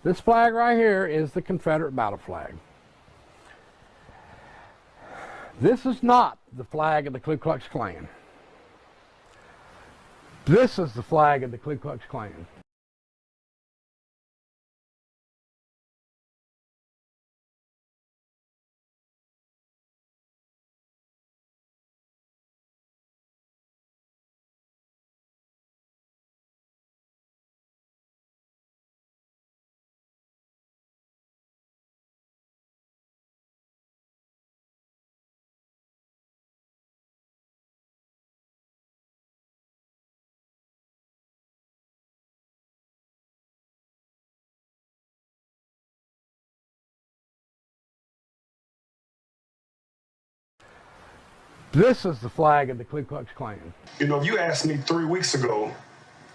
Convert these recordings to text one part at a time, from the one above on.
This flag right here is the Confederate battle flag. This is not the flag of the Ku Klux Klan. This is the flag of the Ku Klux Klan. This is the flag of the Ku Klux Klan. You know, you asked me 3 weeks ago,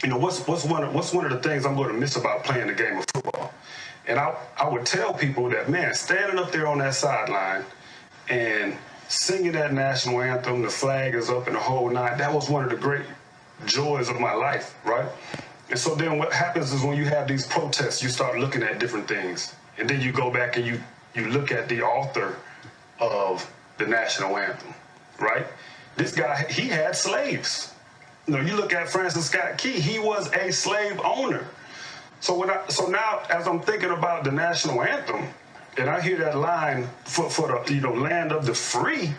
you know, what's one of the things I'm going to miss about playing the game of football? And I would tell people that, man, standing up there on that sideline and singing that national anthem, the flag is up and the whole nine, that was one of the great joys of my life, right? And so then what happens is when you have these protests, you start looking at different things. And then you go back and you look at the author of the national anthem. Right? This guy, he had slaves. You know, you look at Francis Scott Key, he was a slave owner. So now, as I'm thinking about the national anthem, and I hear that line for the land of the free,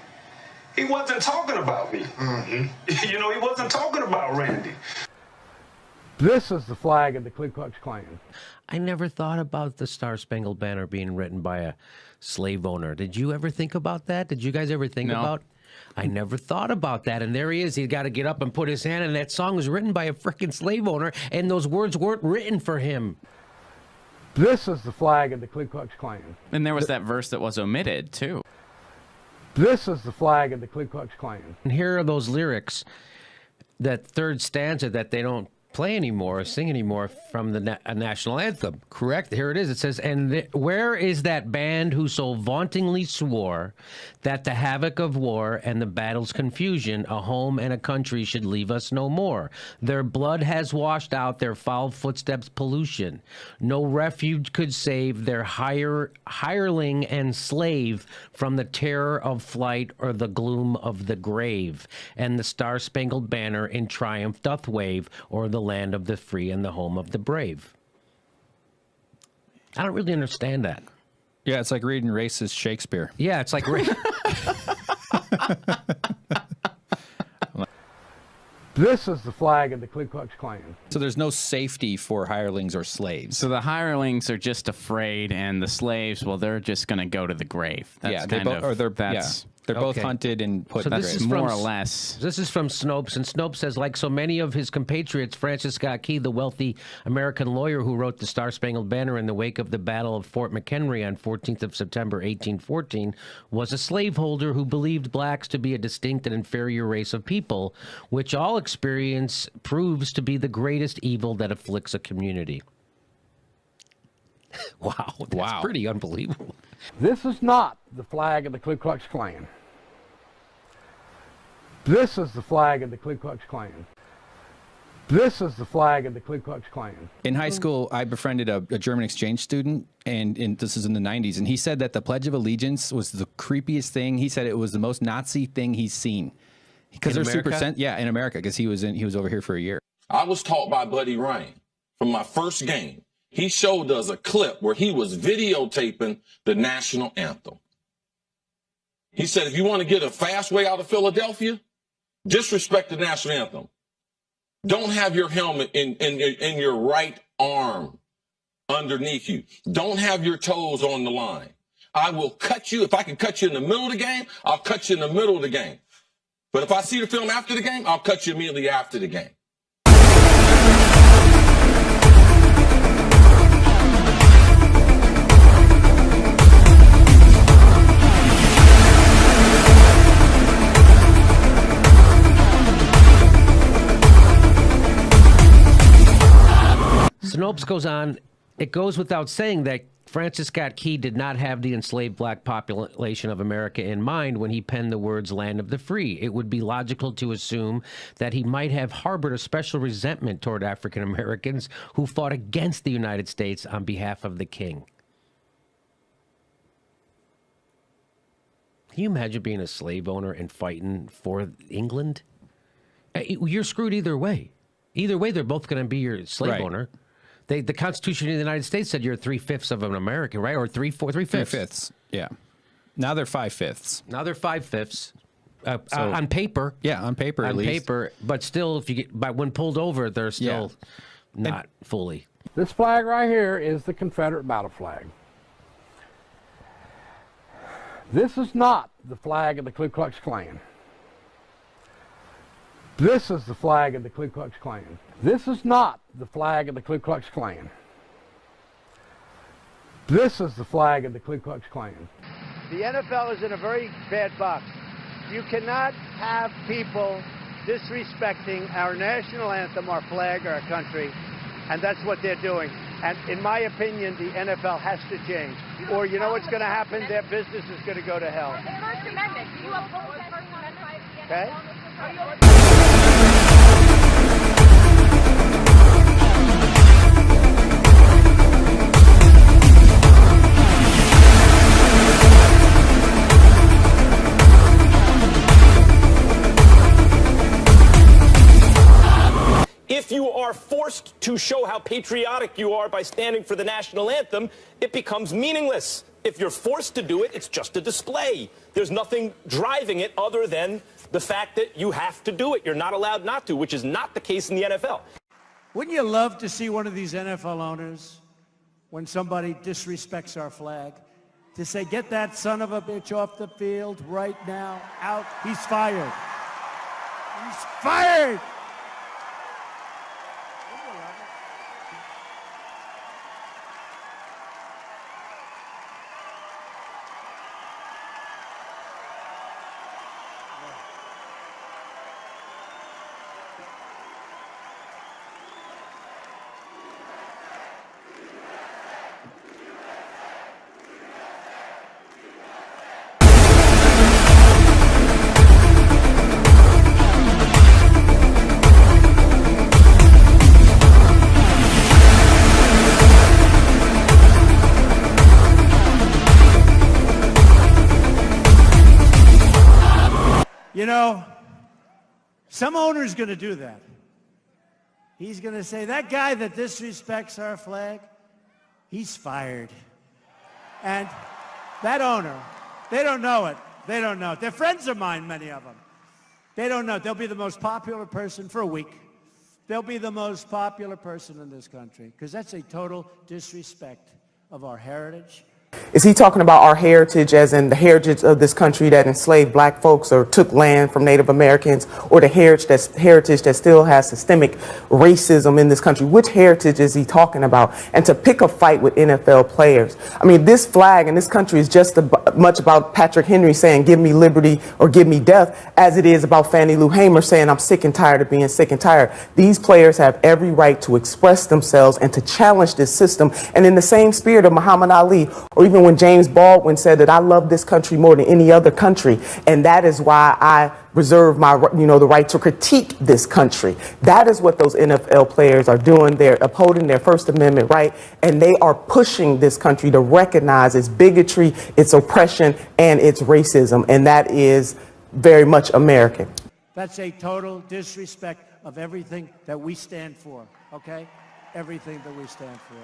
he wasn't talking about me. Mm-hmm. You know, he wasn't talking about Randy. This is the flag of the Ku Klux Klan. I never thought about the Star-Spangled Banner being written by a slave owner. Did you ever think about that? Did you guys ever think about? I never thought about that. And there he is. He's got to get up and put his hand. And that song was written by a freaking slave owner. And those words weren't written for him. This is the flag of the Ku Klux Klan. And there was that verse that was omitted, too. This is the flag of the Ku Klux Klan. And here are those lyrics, that third stanza that they don't play anymore or sing anymore from the national anthem. Correct? Here it is. It says, and where is that band who so vauntingly swore that the havoc of war and the battle's confusion, a home and a country should leave us no more? Their blood has washed out their foul footsteps' pollution. No refuge could save their hireling and slave from the terror of flight or the gloom of the grave. And the Star-Spangled Banner in triumph doth wave o'er the land of the free and the home of the brave. I don't really understand that. Yeah, it's like reading racist Shakespeare. Yeah, it's like This is the flag of the Ku Klux Klan. So there's no safety for hirelings or slaves. So the hirelings are just afraid, and the slaves, well, they're just going to go to the grave. That's they're both hunted and put in the grave. More or less. This is from Snopes, and Snopes says, like so many of his compatriots, Francis Scott Key, the wealthy American lawyer who wrote the Star-Spangled Banner in the wake of the Battle of Fort McHenry on 14th of September, 1814, was a slaveholder who believed blacks to be a distinct and inferior race of people, which all experience proves to be the greatest evil that afflicts a community. Wow, that's pretty unbelievable. This is not the flag of the Ku Klux Klan. This is the flag of the Ku Klux Klan. This is the flag of the Ku Klux Klan. In high school, I befriended a German exchange student, and this is in the 90s, and he said that the Pledge of Allegiance was the creepiest thing. He said it was the most Nazi thing he's seen. Because they're super in America, because he was over here for a year. I was taught by Buddy Ryan from my first game. He showed us a clip where he was videotaping the national anthem. He said, if you want to get a fast way out of Philadelphia, disrespect the national anthem. Don't have your helmet in your right arm underneath you. Don't have your toes on the line. I will cut you. If I can cut you in the middle of the game, I'll cut you in the middle of the game. But if I see the film after the game, I'll cut you immediately after the game. Snopes goes on, it goes without saying that Francis Scott Key did not have the enslaved black population of America in mind when he penned the words land of the free. It would be logical to assume that he might have harbored a special resentment toward African Americans who fought against the United States on behalf of the king. Can you imagine being a slave owner and fighting for England? You're screwed either way. Either way, they're both going to be your slave owner. The Constitution of the United States said you're 3/5 of an American, right? Or 3/5. 3/5. Yeah. Now they're 5/5. Now they're 5/5 on paper. Yeah, on paper at least. On paper, but still, if you get, but when pulled over, they're still not fully. This flag right here is the Confederate battle flag. This is not the flag of the Ku Klux Klan. This is the flag of the Ku Klux Klan. This is not the flag of the Ku Klux Klan. This is the flag of the Ku Klux Klan. The NFL is in a very bad box. You cannot have people disrespecting our national anthem, our flag, our country, and that's what they're doing. And in my opinion, the NFL has to change. Or you know what's going to happen? Their business is going to go to hell. First Amendment. Do you oppose the First Amendment? Okay? If you are forced to show how patriotic you are by standing for the national anthem, it becomes meaningless. If you're forced to do it, it's just a display. There's nothing driving it other than the fact that you have to do it. You're not allowed not to, which is not the case in the NFL. Wouldn't you love to see one of these NFL owners, when somebody disrespects our flag, to say, get that son of a bitch off the field right now, out, he's fired. He's fired! You know, some owner's going to do that. He's going to say, that guy that disrespects our flag, he's fired. And that owner, they don't know it. They don't know it. They're friends of mine, many of them. They don't know it. They'll be the most popular person for a week. They'll be the most popular person in this country because that's a total disrespect of our heritage. Is he talking about our heritage as in the heritage of this country that enslaved black folks or took land from Native Americans, or the heritage that still has systemic racism in this country? Which heritage is he talking about? And to pick a fight with NFL players. I mean, this flag in this country is just as much about Patrick Henry saying, give me liberty or give me death, as it is about Fannie Lou Hamer saying, I'm sick and tired of being sick and tired. These players have every right to express themselves and to challenge this system. And in the same spirit of Muhammad Ali, or even when James Baldwin said that I love this country more than any other country, and that is why I reserve my, the right to critique this country. That is what those NFL players are doing. They're upholding their First Amendment right, and they are pushing this country to recognize its bigotry, its oppression, and its racism, and that is very much American. That's a total disrespect of everything that we stand for, okay? Everything that we stand for.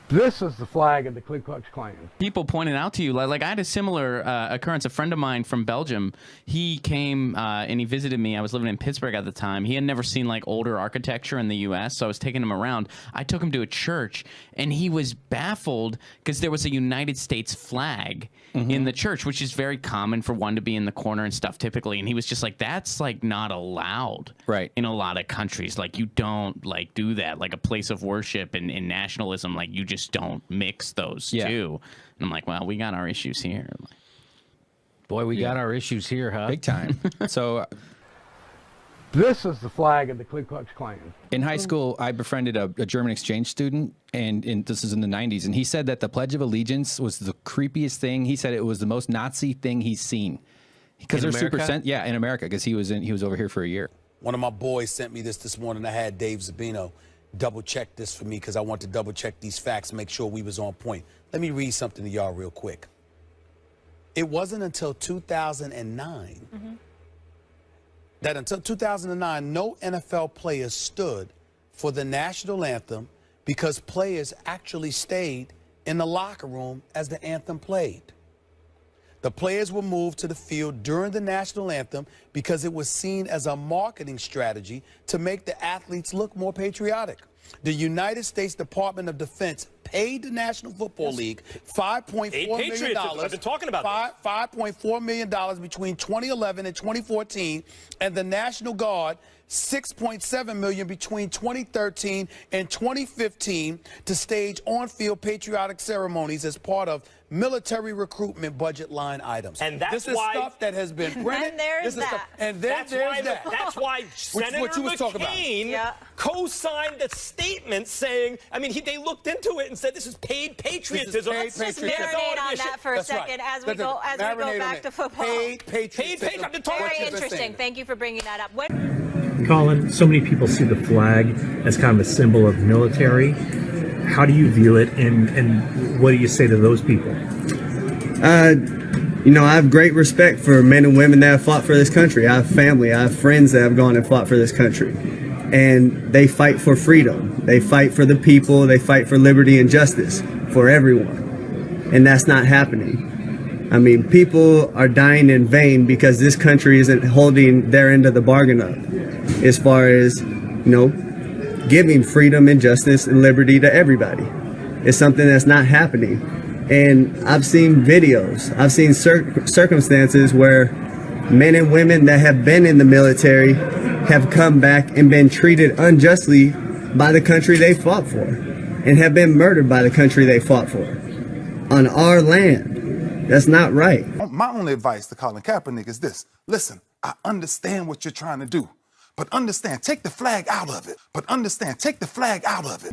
This is the flag of the Ku Klux Klan. People pointed out to you, like I had a similar occurrence. A friend of mine from Belgium, he came and he visited me. I was living in Pittsburgh at the time. He had never seen like older architecture in the U.S., so I was taking him around. I took him to a church, and he was baffled because there was a United States flag in the church, which is very common for one to be in the corner and stuff typically. And he was just like, that's like not allowed in a lot of countries. Like you don't like do that, like a place of worship and nationalism, like you just don't mix those two. And I'm like, well, we got our issues here. Boy, we got our issues here, huh? Big time. So This is the flag of the Ku Klux Klan. In high school, I befriended a German exchange student, and this is in the 90s, and he said that the Pledge of Allegiance was the creepiest thing. He said it was the most Nazi thing he's seen. Because they're super in America, because he was over here for a year. One of my boys sent me this morning. I had Dave Zabino double check this for me because I want to double check these facts and make sure we was on point. Let me read something to y'all real quick. It wasn't until 2009 that until 2009, no NFL players stood for the national anthem because players actually stayed in the locker room as the anthem played. The players were moved to the field during the national anthem because it was seen as a marketing strategy to make the athletes look more patriotic. The United States Department of Defense paid the National Football League $5.4 million. I've been talking about $5.4 million between 2011 and 2014, and the National Guard $6.7 million between 2013 and 2015 to stage on-field patriotic ceremonies as part of military recruitment budget line items. And that's this is why, stuff that has been printed. And there's that. And then there's that. That's why Senator McCain co-signed the statement saying, I mean, they looked into it and said this is paid patriotism. Let's just marinate on that for a second as we go back to football. Paid patriotism. Very interesting. Thank you for bringing that up. Colin, so many people see the flag as kind of a symbol of military. How do you view it, and what do you say to those people? You know, I have great respect for men and women that have fought for this country. I have family, I have friends that have gone and fought for this country. And they fight for freedom. They fight for the people. They fight for liberty and justice for everyone. And that's not happening. I mean, people are dying in vain because this country isn't holding their end of the bargain up as far as, you know, giving freedom and justice and liberty to everybody. It's something that's not happening. And I've seen videos, I've seen circumstances where men and women that have been in the military have come back and been treated unjustly by the country they fought for and have been murdered by the country they fought for on our land. That's not right. My only advice to Colin Kaepernick is this. Listen, I understand what you're trying to do. But understand, take the flag out of it.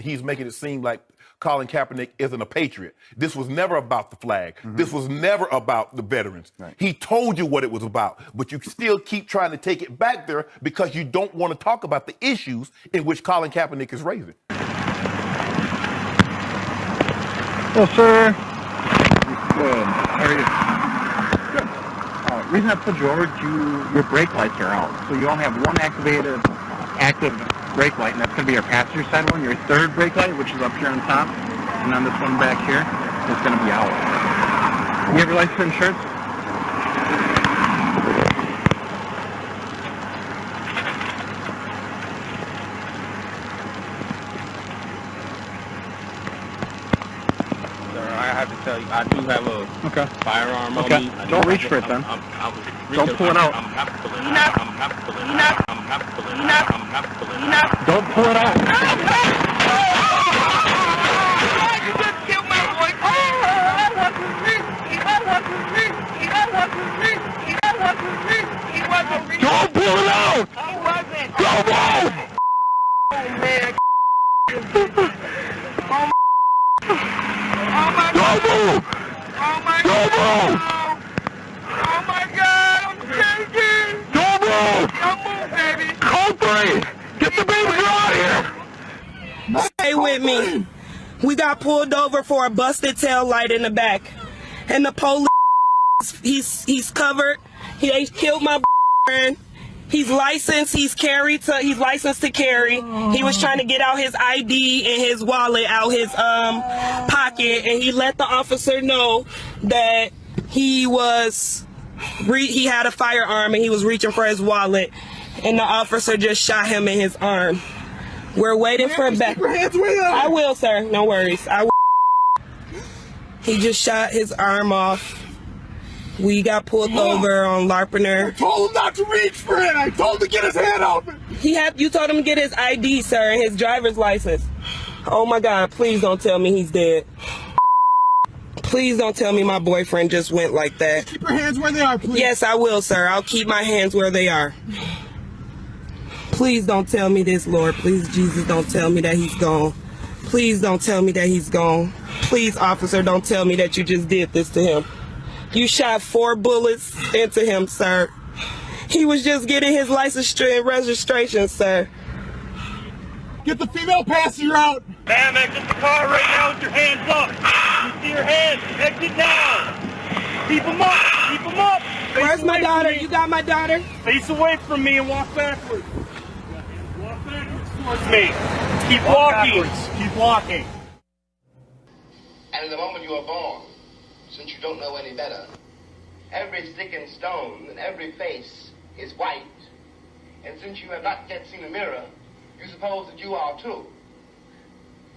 He's making it seem like Colin Kaepernick isn't a patriot. This was never about the flag. This was never about the veterans. He told you what it was about, but you still keep trying to take it back there because you don't want to talk about the issues in which Colin Kaepernick is raising. Hello, sir. Good. How are you? Good. The reason I pulled you over, your brake lights are out. So you only have one active brake light, and that's going to be your passenger side one. Your third brake light, which is up here on top, and on this one back here, is going to be out. You have your license and insurance? Tell you, I do have a firearm on me. Don't reach for it then. Don't pull it out. Don't pull it out. You just killed my boy. That wasn't me. That wasn't me. That wasn't me. That wasn't me. He wasn't me. Don't pull it out. He wasn't. Don't move. Oh, man. Don't move! Oh my Don't God! move! Oh my God! I'm shaking! Don't move! Don't move, baby! Code 3! Get the baby out of here! Stay with me. We got pulled over for a busted tail light in the back, and the police. He's covered. He killed my friend. He's licensed. He's licensed to carry. He was trying to get out his ID and his wallet out his pocket, and he let the officer know that he had a firearm and he was reaching for his wallet, and the officer just shot him in his arm. We're waiting for a back. I will, sir. No worries. I will. He just shot his arm off. We got pulled over on Larpener. I told him not to reach for it. I told him to get his hand out. You told him to get his ID, sir, and his driver's license. Oh my God, please don't tell me he's dead. Please don't tell me my boyfriend just went like that. Keep your hands where they are, please. Yes, I will, sir. I'll keep my hands where they are. Please don't tell me this, Lord. Please, Jesus, don't tell me that he's gone. Please don't tell me that he's gone. Please, officer, don't tell me that you just did this to him. You shot 4 bullets into him, sir. He was just getting his license and registration, sir. Get the female passenger out! Ma'am, exit the car right now with your hands up. You see your hands. Exit now. Keep them up. Keep them up. Where's my daughter? You got my daughter? Face away from me and walk backwards. Walk backwards towards me. Keep walking. Keep walking. And in the moment you are born, since you don't know any better, every stick and stone and every face is white. And since you have not yet seen a mirror, you suppose that you are too.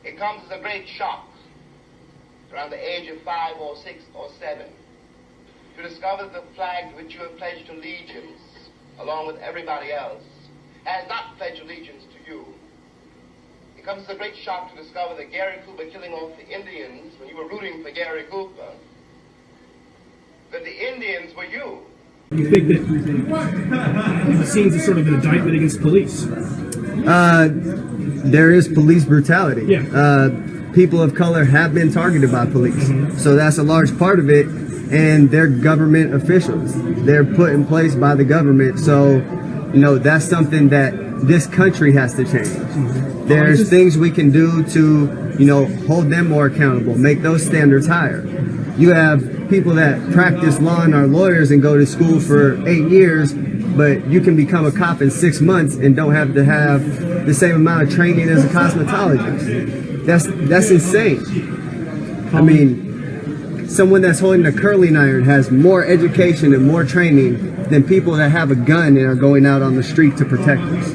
It comes as a great shock, around the age of 5 or 6 or 7, to discover that the flag to which you have pledged allegiance, along with everybody else, has not pledged allegiance to you. It comes as a great shock to discover that Gary Cooper killing off the Indians when you were rooting for Gary Cooper, that the Indians were you. You think that the scenes are sort of an indictment against police? There is police brutality. Yeah. People of color have been targeted by police. So that's a large part of it. And they're government officials. They're put in place by the government. So, you know, that's something that this country has to change. There's things we can do to, you know, hold them more accountable, make those standards higher. You have people that practice law and are lawyers and go to school for 8 years, but you can become a cop in 6 months and don't have to have the same amount of training as a cosmetologist. That's insane. I mean, someone that's holding a curling iron has more education and more training than people that have a gun and are going out on the street to protect us.